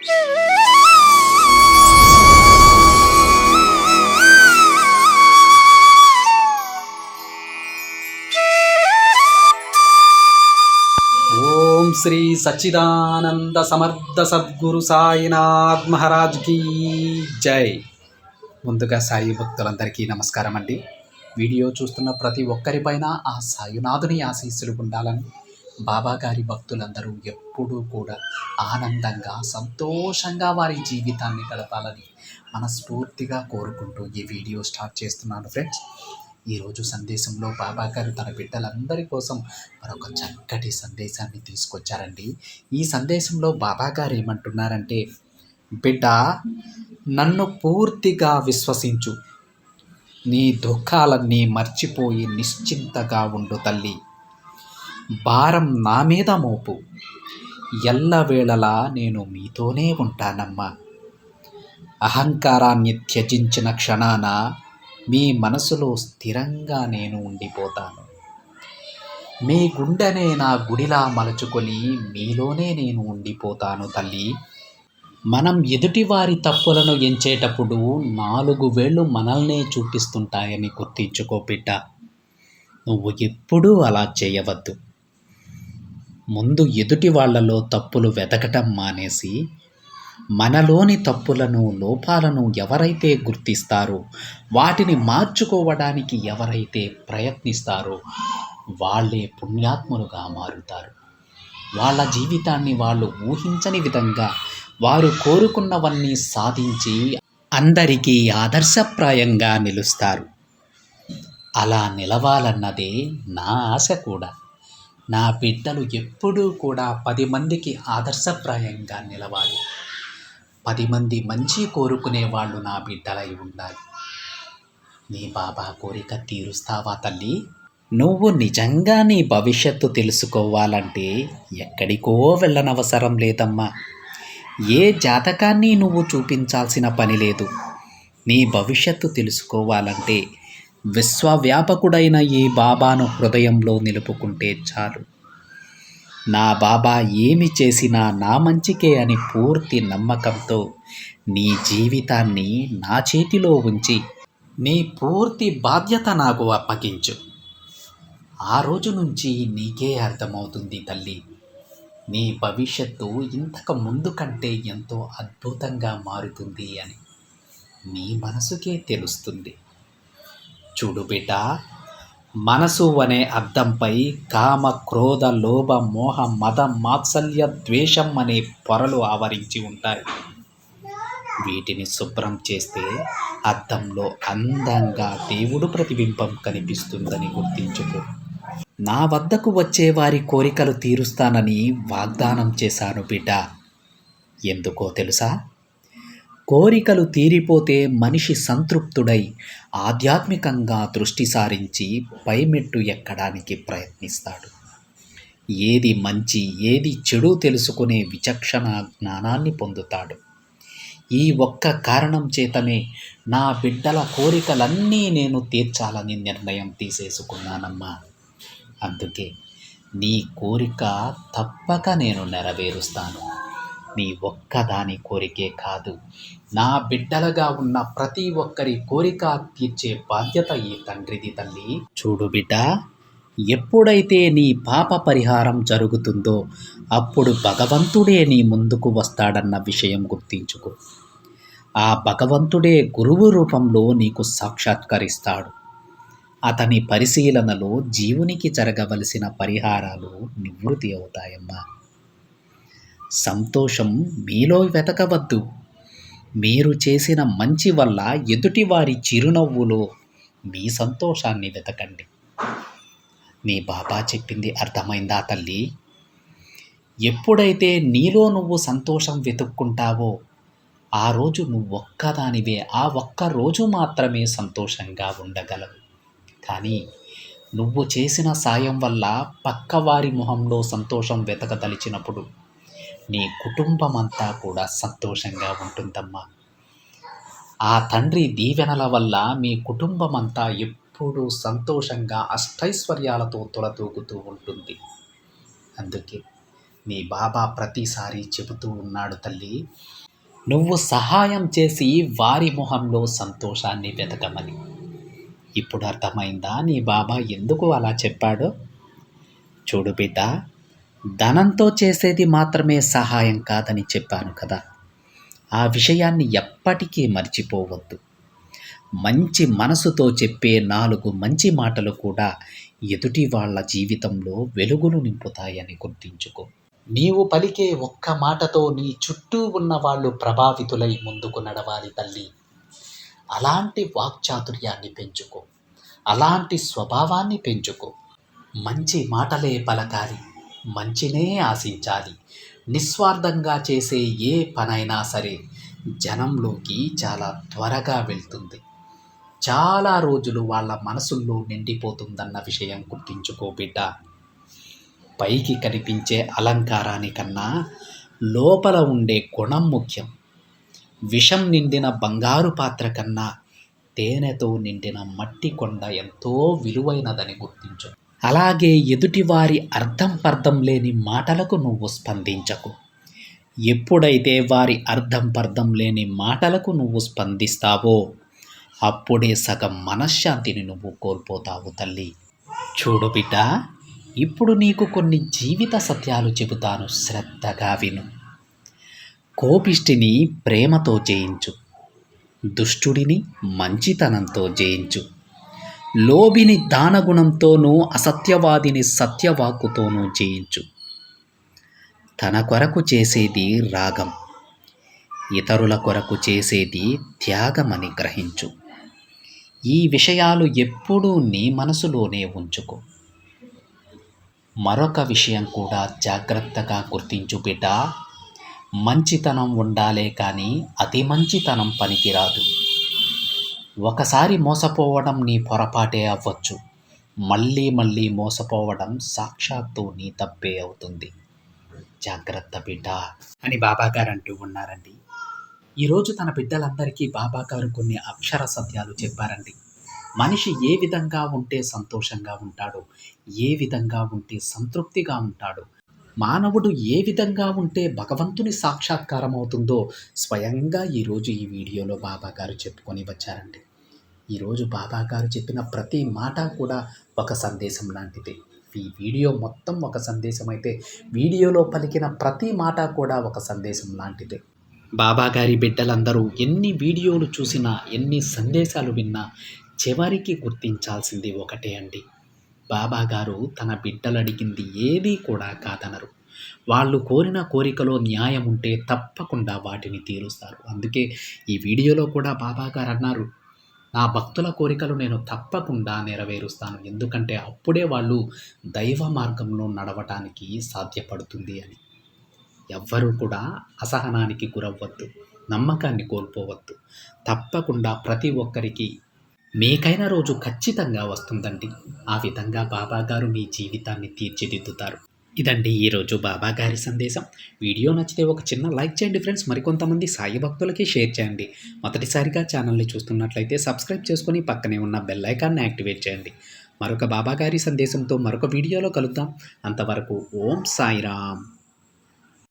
ఓం శ్రీ సచ్చిదానంద సమర్థ సద్గురు సాయినాథ్ మహారాజ్ కీ జై. ముందుగా సాయి భక్తులందరికీ నమస్కారం అండి. వీడియో చూస్తున్న ప్రతి ఒక్కరిపైన ఆ సాయినాథుని ఆశీస్సులు ఉండాలని, బాబాగారి భక్తులందరూ ఎప్పుడూ కూడా ఆనందంగా సంతోషంగా వారి జీవితాన్ని గడపాలని మనస్ఫూర్తిగా కోరుకుంటూ ఈ వీడియో స్టార్ట్ చేస్తున్నాను ఫ్రెండ్స్. ఈరోజు సందేశంలో బాబాగారు తన బిడ్డలందరి కోసం మరొక చక్కటి సందేశాన్ని తీసుకొచ్చారండి. ఈ సందేశంలో బాబాగారు ఏమంటున్నారంటే, బిడ్డ, నన్ను పూర్తిగా విశ్వసించు, నీ దుఃఖాలన్నీ మర్చిపోయి నిశ్చింతగా ఉండు తల్లి. భారం నా మీద మోపు, ఎల్లవేళలా నేను మీతోనే ఉంటానమ్మా. అహంకారాన్ని త్యజించిన క్షణాన మీ మనసులో స్థిరంగా నేను ఉండిపోతాను. మీ గుండెనే నా గుడిలా మలుచుకొని మీలోనే నేను ఉండిపోతాను తల్లి. మనం ఎదుటివారి తప్పులను ఎంచేటప్పుడు 4 వేళ్ళు మనల్నే చూపిస్తుంటాయని గుర్తించుకో బిడ్డ. నువ్వు ఎప్పుడూ అలా చేయవద్దు. ముందు ఎదుటి వాళ్లలో తప్పులు వెతకటం మానేసి, మనలోని తప్పులను, లోపాలను ఎవరైతే గుర్తిస్తారో, వాటిని మార్చుకోవడానికి ఎవరైతే ప్రయత్నిస్తారో వాళ్ళే పుణ్యాత్ములుగా మారుతారు. వాళ్ళ జీవితాన్ని వాళ్ళు ఊహించని విధంగా వారు కోరుకున్నవన్నీ సాధించి అందరికీ ఆదర్శప్రాయంగా నిలుస్తారు. అలా నిలవాలన్నదే నా ఆశ కూడా. నా బిడ్డలు ఎప్పుడూ కూడా 10 మందికి ఆదర్శప్రాయంగా నిలవాలి. 10 మంది మంచి కోరుకునే వాళ్ళు నా బిడ్డలై ఉండాలి. నీ బాబా కోరిక తీరుస్తావా తల్లి? నువ్వు నిజంగా నీ భవిష్యత్తు తెలుసుకోవాలంటే ఎక్కడికో వెళ్ళనవసరం లేదమ్మా. ఏ జాతకాన్ని నువ్వు చూపించాల్సిన పని లేదు. నీ భవిష్యత్తు తెలుసుకోవాలంటే విశ్వవ్యాపకుడైన ఈ బాబాను హృదయంలో నిలుపుకుంటే చాలు. నా బాబా ఏమి చేసినా నా మంచికే అని పూర్తి నమ్మకంతో నీ జీవితాన్ని నా చేతిలో ఉంచి నీ పూర్తి బాధ్యత నాకు అప్పగించు. ఆ రోజు నుంచి నీకే అర్థమవుతుంది తల్లి, నీ భవిష్యత్తు ఇంతకు ముందు కంటే ఎంతో అద్భుతంగా మారుతుంది అని నీ మనసుకే తెలుస్తుంది. చూడు బిడ్డ, మనసు అనే అద్దంపై కామ, క్రోధ, లోభ, మోహ, మద, మాత్సల్య, ద్వేషం అనే పొరలు ఆవరించి ఉంటాయి. వీటిని శుభ్రం చేస్తే అద్దంలో అందంగా దేవుడు ప్రతిబింబం కనిపిస్తుందని గుర్తించుకో. నా వద్దకు వచ్చే వారి కోరికలు తీరుస్తానని వాగ్దానం చేశాను బిడ్డ. ఎందుకో తెలుసా? కోరికలు తీరిపోతే మనిషి సంతృప్తుడై ఆధ్యాత్మికంగా దృష్టి సారించి పైమెట్టు ఎక్కడానికి ప్రయత్నిస్తాడు. ఏది మంచి, ఏది చెడు తెలుసుకునే విచక్షణ జ్ఞానాన్ని పొందుతాడు. ఈ ఒక్క కారణం చేతనే నా బిడ్డల కోరికలన్నీ నేను తీర్చాలని నిర్ణయం తీసేసుకున్నానమ్మా. అందుకే నీ కోరిక తప్పక నేను నెరవేరుస్తాను. నీ ఒక్కదాని కోరికే కాదు, నా బిడ్డలుగా ఉన్న ప్రతి ఒక్కరి కోరిక తీర్చే బాధ్యత ఈ తండ్రిది తల్లి. చూడు బిడ్డ, ఎప్పుడైతే నీ పాప పరిహారం జరుగుతుందో అప్పుడు భగవంతుడే నీ ముందుకు వస్తాడన్న విషయం గుర్తించుకో. ఆ భగవంతుడే గురువు రూపంలో నీకు సాక్షాత్కరిస్తాడు. అతని పరిశీలనలో జీవునికి జరగవలసిన పరిహారాలు నివృత్తి అవుతాయమ్మా. సంతోషం మీలో వెతకవద్దు. మీరు చేసిన మంచి వల్ల ఎదుటివారి చిరునవ్వులో మీ సంతోషాన్ని వెతకండి. నీ బాబా చెప్పింది అర్థమైందా తల్లి? ఎప్పుడైతే నీలో నువ్వు సంతోషం వెతుక్కుంటావో ఆ రోజు నువ్వొక్కదానివే. ఆ ఒక్క రోజు మాత్రమే సంతోషంగా ఉండగలవు. కానీ నువ్వు చేసిన సాయం వల్ల పక్కవారి మొహంలో సంతోషం వెతకదలిచినప్పుడు నీ కుటుంబం అంతా కూడా సంతోషంగా ఉంటుందమ్మా. ఆ తండ్రి దీవెనల వల్ల మీ కుటుంబం అంతా ఎప్పుడూ సంతోషంగా అష్టైశ్వర్యాలతో తొలతూగుతూ ఉంటుంది. అందుకే నీ బాబా ప్రతిసారి చెబుతూ ఉన్నాడు తల్లి, నువ్వు సహాయం చేసి వారి మొహంలో సంతోషాన్ని వెతకమని. ఇప్పుడు అర్థమైందా నీ బాబా ఎందుకు అలా చెప్పాడో? చూడు బిడ్డ, ధనంతో చేసేది మాత్రమే సహాయం కాదని చెప్పాను కదా. ఆ విషయాన్ని ఎప్పటికీ మర్చిపోవద్దు. మంచి మనసుతో చెప్పే 4 మంచి మాటలు కూడా ఎదుటి వాళ్ళ జీవితంలో వెలుగులు నింపుతాయని గుర్తించుకో. నీవు పలికే ఒక్క మాటతో నీ చుట్టూ ఉన్న వాళ్ళు ప్రభావితులై ముందుకు నడవాలి తల్లి. అలాంటి వాక్చాతుర్యాన్ని పెంచుకో, అలాంటి స్వభావాన్ని పెంచుకో. మంచి మాటలే పలకాలి, మంచినే ఆశించాలి. నిస్వార్థంగా చేసే ఏ పనైనా సరే జనంలోకి చాలా త్వరగా వెళ్తుంది, చాలా రోజులు వాళ్ళ మనసుల్లో నిండిపోతుందన్న విషయం గుర్తించుకో బిడ్డ. పైకి కనిపించే అలంకారానికన్నా లోపల ఉండే గుణం ముఖ్యం. విషం నిండిన బంగారు పాత్ర కన్నా తేనెతో నిండిన మట్టి కొండ ఎంతో విలువైనదని గుర్తించు. అలాగే ఎదుటివారి అర్థం పర్థం లేని మాటలకు నువ్వు స్పందించకు. ఎప్పుడైతే వారి అర్థం పర్థం లేని మాటలకు నువ్వు స్పందిస్తావో అప్పుడే సగం మనశ్శాంతిని నువ్వు కోల్పోతావు తల్లి. చూడు బిడ్డ, ఇప్పుడు నీకు కొన్ని జీవిత సత్యాలు చెబుతాను, శ్రద్ధగా విను. కోపిష్టిని ప్రేమతో జయించు, దుష్టుడిని మంచితనంతో జయించు, లోభిని దానగుణంతోనూ అసత్యవాదిని సత్యవాక్కుతోనూ జయించు. తన కొరకు చేసేది రాగం, ఇతరుల కొరకు చేసేది త్యాగమని గ్రహించు. ఈ విషయాలు ఎప్పుడూ నీ మనసులోనే ఉంచుకో. మరొక విషయం కూడా జాగ్రత్తగా గుర్తించు బిడ్డ. మంచితనం ఉండాలే కానీ అతి మంచితనం పనికిరాదు. ఒకసారి మోసపోవడం నీ పొరపాటే అవ్వచ్చు, మళ్ళీ మళ్ళీ మోసపోవడం సాక్షాత్తు నీ తప్పే అవుతుంది. జాగ్రత్త బిడ్డ అని బాబాగారు అంటూ ఉన్నారండి. ఈరోజు తన బిడ్డలందరికీ బాబాగారు కొన్ని అక్షర సత్యాలు చెప్పారండి. మనిషి ఏ విధంగా ఉంటే సంతోషంగా ఉంటాడో, ఏ విధంగా ఉంటే సంతృప్తిగా ఉంటాడో, మానవుడు ఏ విధంగా ఉంటే భగవంతుని సాక్షాత్కారం అవుతుందో స్వయంగా ఈరోజు ఈ వీడియోలో బాబాగారు చెప్పుకొని వచ్చారండి. ఈరోజు బాబాగారు చెప్పిన ప్రతి మాట కూడా ఒక సందేశం లాంటిది. ఈ వీడియో మొత్తం ఒక సందేశం అయితే వీడియోలో పలికిన ప్రతి మాట కూడా ఒక సందేశం లాంటిదే. బాబాగారి బిడ్డలందరూ ఎన్ని వీడియోలు చూసినా, ఎన్ని సందేశాలు విన్నా చివరికి గుర్తించాల్సింది ఒకటే అండి. బాబాగారు తన బిడ్డలు అడిగింది ఏదీ కూడా కాదనరు. వాళ్ళు కోరిన కోరికలో న్యాయం ఉంటే తప్పకుండా వాటిని తీరుస్తారు. అందుకే ఈ వీడియోలో కూడా బాబాగారు అన్నారు, నా భక్తుల కోరికలు నేను తప్పకుండా నెరవేరుస్తాను, ఎందుకంటే అప్పుడే వాళ్ళు దైవ మార్గంలో నడవటానికి సాధ్యపడుతుంది అని. ఎవ్వరూ కూడా అసహనానికి గురవ్వద్దు, నమ్మకాన్ని కోల్పోవద్దు. తప్పకుండా ప్రతి ఒక్కరికి మీకైన రోజు ఖచ్చితంగా వస్తుందండి. ఆ విధంగా బాబాగారు మీ జీవితాన్ని తీర్చిదిద్దుతారు. ఇదండి ఈరోజు బాబాగారి సందేశం. వీడియో నచ్చితే ఒక చిన్న లైక్ చేయండి ఫ్రెండ్స్. మరికొంతమంది సాయి భక్తులకి షేర్ చేయండి. మొదటిసారిగా ఛానల్ని చూస్తున్నట్లయితే సబ్స్క్రైబ్ చేసుకొని పక్కనే ఉన్న బెల్ ఐకాన్ని యాక్టివేట్ చేయండి. మరొక బాబాగారి సందేశంతో మరొక వీడియోలో కలుద్దాం. అంతవరకు ఓం సాయిరామ్.